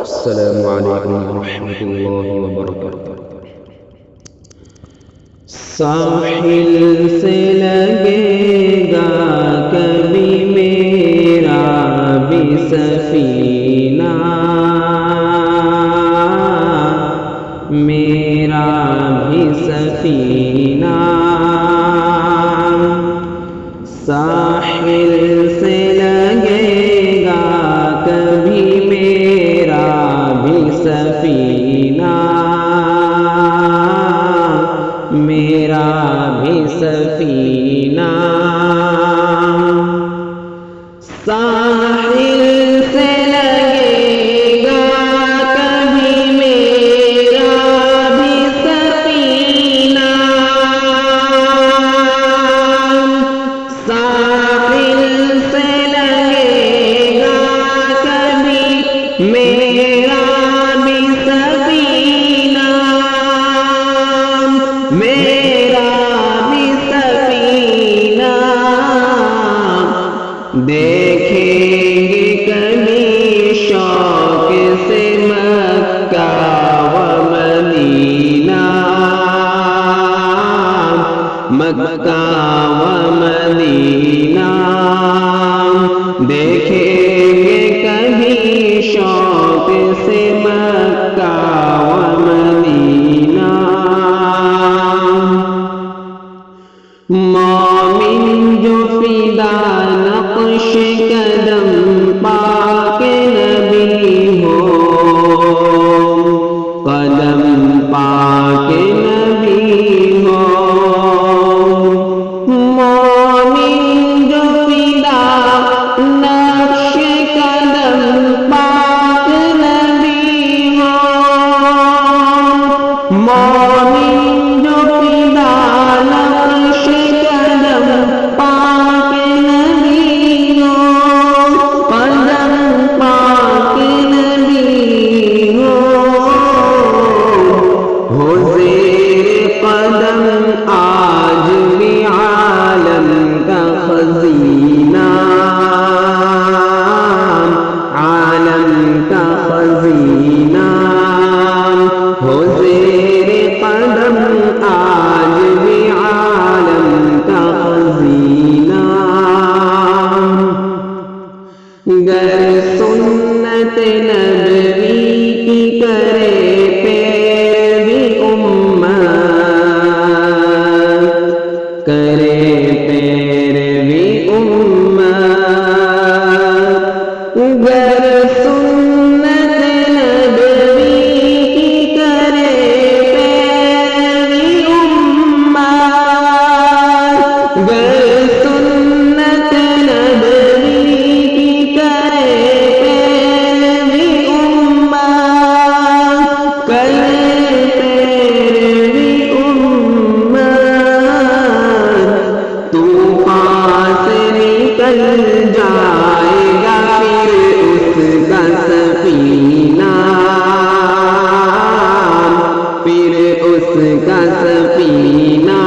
السلام علیکم ورحمۃ اللہ وبرکاتہ۔ ساحل سے لگے گا کبھی میرا بھی سفینہ، میرا بھی سفینہ، ساحل سے لگے گا کبھی میرا بھی سفینہ، میرا بھی سفینہ، ساحل سے لگے گا کبھی میرا بھی سفینہ، ساحل سے لگے گا کبھی میرا بھی سفینہ، میرا بھی سفینہ، دیکھیں گے کبھی شوق سے مکہ و مدینہ، مکہ و مدینہ، دیکھیں گے کبھی شوق سے مکہ و مدینہ، مومن جو فدا نقش قدم پاک نبی ہو، قدم پاک نبی ہو، مومن جو فدا نقش قدم پاک نبی ہو، مومن جو فدا نقش قدم پاک نبی ہو، قدم پاک نبی ہو زیر قدم آج بھی عالم کا خزینہ، عالم کا خزینہ، ہو زیر قدم آج بھی عالم کا خزینہ، گر سنت نبوی کی کرے پیروی امت، کرے پیروی امت، گر سنت نبوی کی کرے پیروی امت، گر سنت نبوی کی کرے پیروی امت، کرے پیروی امت، طوفان سے نکل جائے گا پھر اس کا سفینہ، پھر اس کا سفینہ،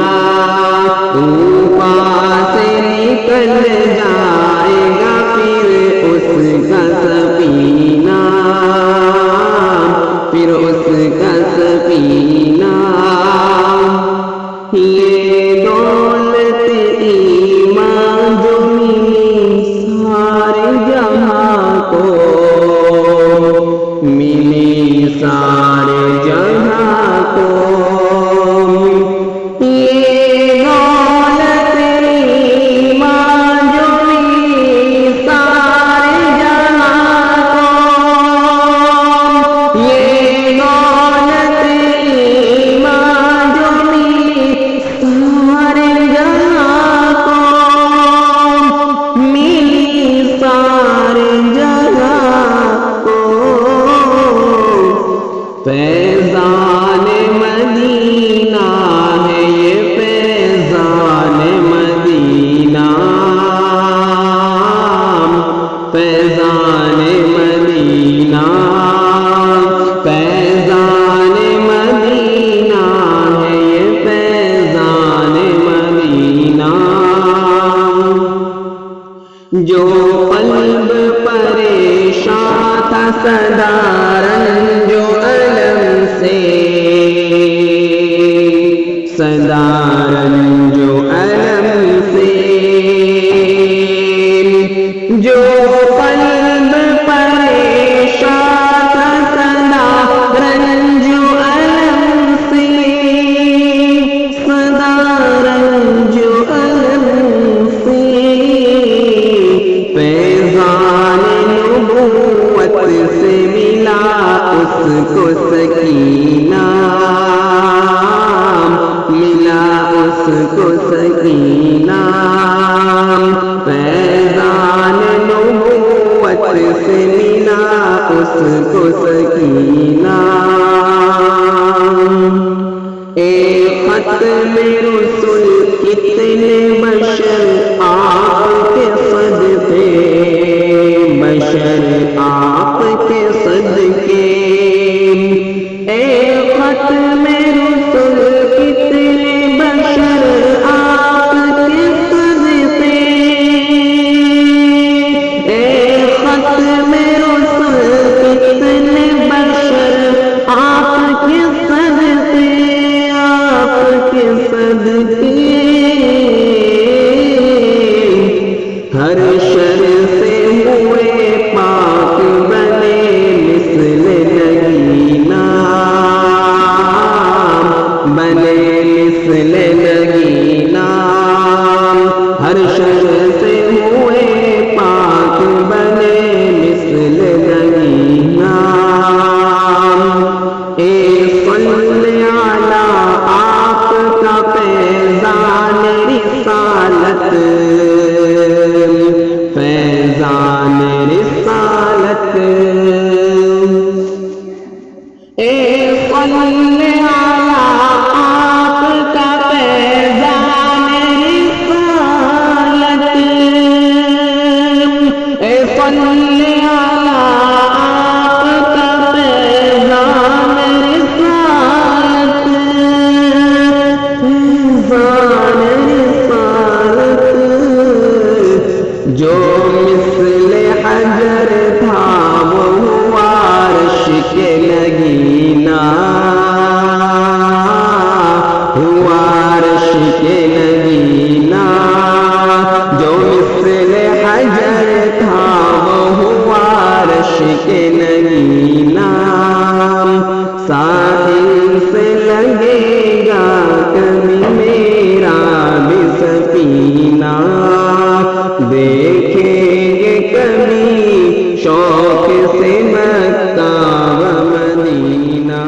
طوفان سے نکل جائے گا پھر اس کا سفینہ، پھر اس کا سفینہ، یہ دولت ایمان جو ملی سارے جہاں کو، ملی سارے جہاں کو، یہ دولت ایمان جو ملی سارے جہاں کو، یہ دولت ایمان جو ملی سارے جہاں کو، ملی سارے جہاں کو، فیضان مدینہ ہے یہ فیضان مدینہ، فیضان مدینہ، فیضان مدینہ ہے یہ فیضان مدینہ، جو قلب پریشان تھا صدارت سے صدا رنج و الم سے جو قلب پریشان تھا صدا رنج و الم سے صدا رنج و الم سے فیضان نبوت سے ملا اس کو سکینہ ملا اس کو سکینہ فیضان نبوت سے ملا اس کو سکینہ ایک ختم رسول کتنے بشر آپ کے صدقے بشر آپ کے صدقے ایک ختم رسول کتنے بشر آپ کے صدقے ایک ختم رسول کتنے بشر آپ کے صدقے آپ کے صدقے ہر شر سے ہوئے پاک بنے مثل نگینا بنے مثل نگینا ہر شر سے ہوئے پاک بنے مثل نگینا اے صلی علی آپ کا فیضان رسالت فیضان رسالت اے صلی علی آپ کا فیضان رسالت اے صلی علی آپ کا فیضان رسالت فیضان رسالت جو مثل حجر تھا وہ ہوا عرش کے نگینا ہوا عرش کے نگینا جو مثل حجر تھا وہ ہوا عرش کے نگینا ساحل سے لگے گا کبھی میرا بھی سفینہ دیکھیں گے کبھی شوق سے مکہ و مدینہ